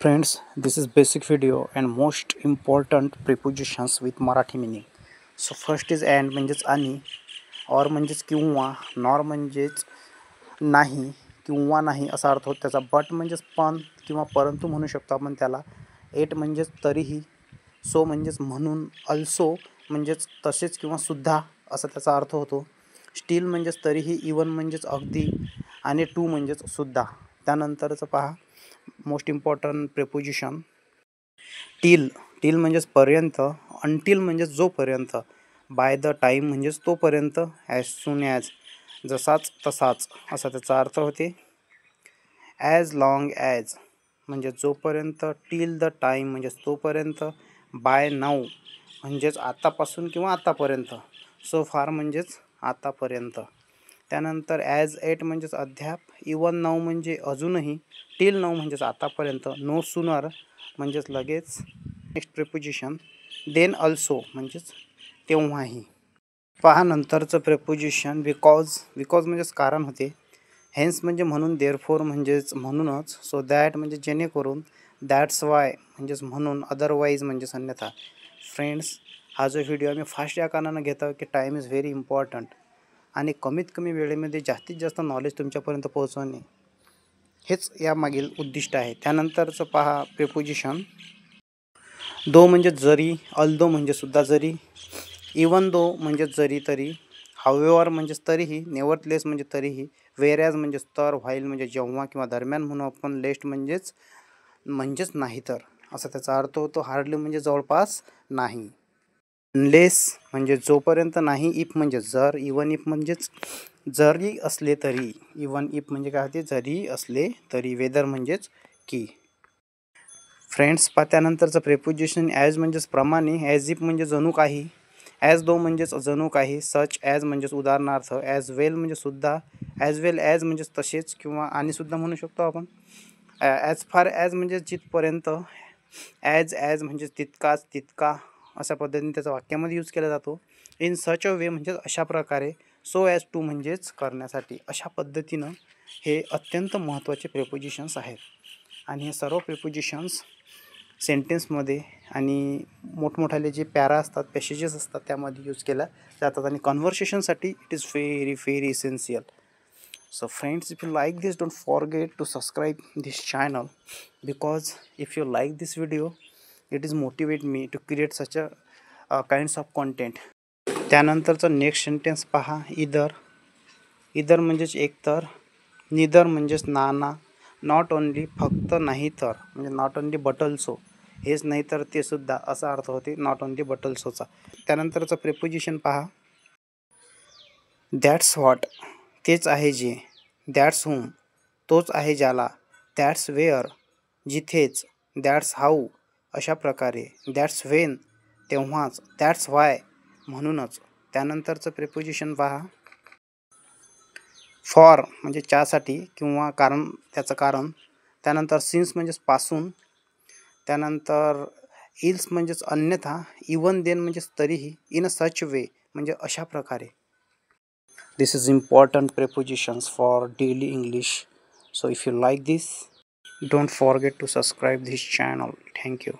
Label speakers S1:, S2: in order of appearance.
S1: Friends, this is basic video and most important prepositions with Marathi meaning. So first is and म्हणजेच आणि, or म्हणजेच किंवा, nor म्हणजेच नाही किंवा नाही असा अर्थ होतो त्याचा. बट म्हणजेच पण किंवा परंतु म्हणू शकतो आपण त्याला. एट म्हणजेच तरीही, सो म्हणजेच म्हणून, अल्सो म्हणजेच तसेच किंवा सुद्धा असा त्याचा अर्थ होतो. स्टील म्हणजेच तरीही, इवन म्हणजेच अगदी आणि टू म्हणजेच सुद्धा. त्यानंतरचं पहा most important preposition till. Till म्हणजेच पर्यंत, अंटिल म्हणजेच जोपर्यंत, बाय द टाईम म्हणजेच तोपर्यंत, ॲज सून ॲज जसाच तसाच असा त्याचा अर्थ होते. ॲज लाँग ॲज म्हणजे जोपर्यंत, टिल द टाईम म्हणजेच तोपर्यंत, बाय नाऊ म्हणजेच आतापासून किंवा आतापर्यंत, सो फार म्हणजेच आतापर्यंत. त्यानंतर ॲज एट म्हणजेच अद्याप, इवन नाऊ म्हणजे अजूनही, टिल नाऊ म्हणजेच आतापर्यंत, नो सूनर म्हणजेच लगेच. नेक्स्ट प्रेपोजिशन देन अल्सो म्हणजेच तेव्हाही. पहा नंतरचं प्रेपोजिशन बिकॉज. बिकॉज म्हणजेच कारण होते. हेन्स म्हणजे म्हणून, देअरफोर म्हणजेच म्हणूनच, सो दॅट म्हणजे जेणेकरून, दॅट्स वाय म्हणजेच म्हणून, अदरवाईज म्हणजेच अन्यथा. फ्रेंड्स, हा जो व्हिडिओ आम्ही फास्ट या कारणानं घेतो की टाईम इज व्हेरी इम्पॉर्टंट आणि कमीत कमी वेळेमध्ये जास्तीत जास्त नॉलेज तुमच्यापर्यंत पोहोचवणे हेच यामागील उद्दिष्ट आहे. त्यानंतरचं पहा प्रेपोजिशन दो म्हणजे जरी, अल्दो म्हणजे सुद्धा जरी, इवन दो म्हणजे जरी तरी, हावेवर म्हणजेच तरीही, नेव्हरलेस म्हणजे तरीही, वेरॅज म्हणजेच तर, व्हाईल म्हणजे जेव्हा किंवा दरम्यान म्हणू आपण, लेस्ट म्हणजेच नाही तर असा त्याचा अर्थ होतो. हार्डली म्हणजे जवळपास नाही. अनलेस म्हणजे जोपर्यंत नाही, इफ म्हणजे जर, इवन इफ म्हणजेच जरी असले तरी, इवन इफ म्हणजे काय होते जरी असले तरी, वेदर म्हणजेच की. फ्रेंड्स, त्यानंतरचं प्रेपोजिशन ॲज म्हणजेच प्रमाणे, ॲज इफ म्हणजे जणू काही, ॲज दो म्हणजेच जणू काही, सच ॲज म्हणजेच उदाहरणार्थ, ॲज वेल म्हणजे सुद्धा, ॲज वेल ॲज म्हणजेच तसेच किंवा आणि सुद्धा म्हणू शकतो आपण. ॲज फार ॲज म्हणजे जिथपर्यंत, ॲज म्हणजेच तितकाच तितका अशा पद्धतीने त्याचा वाक्यामध्ये यूज केला जातो. इन सच अ वे म्हणजेच अशा प्रकारे, सो ॲज टू म्हणजेच करण्यासाठी. अशा पद्धतीनं हे अत्यंत महत्त्वाचे प्रेपोजिशन्स आहेत आणि हे सर्व प्रेपोजिशन्स सेंटेन्समध्ये आणि मोठमोठाले जे पॅरा असतात, पॅसेजेस असतात त्यामध्ये यूज केल्या जातात आणि कन्व्हर्सेशनसाठी it is very very essential. So friends, if you like this, don't forget to subscribe this channel because if you like this video, it is motivate me to create such a kinds of content. त्यानंतरचं next sentence पहा इदर. इदर म्हणजेच एकतर, निदर म्हणजेच नाना, not only फक्त नाही तर म्हणजे not only but also, हेच नाही तर ते सुद्धा असा अर्थ होते नॉट ओनली बट अल्सोचा. त्यानंतरचं प्रेपोजिशन पहा दॅट्स व्हॉट तेच आहे जे, दॅट्स हुम तोच आहे ज्याला, दॅट्स वेअर जिथेच, दॅट्स हाऊ अशा प्रकारे, दॅट्स व्हेन तेव्हाच, दॅट्स वाय म्हणूनच. त्यानंतरचं प्रेपोजिशन पहा फॉर म्हणजे च्यासाठी किंवा कारण, त्याचं कारण. त्यानंतर सिन्स म्हणजेच पासून. त्यानंतर इल्स म्हणजेच अन्यथा, इवन देन म्हणजेच तरीही, इन अ सच वे म्हणजे अशा प्रकारे. This is important prepositions for daily English. So if you like this, don't forget to subscribe this channel. Thank you.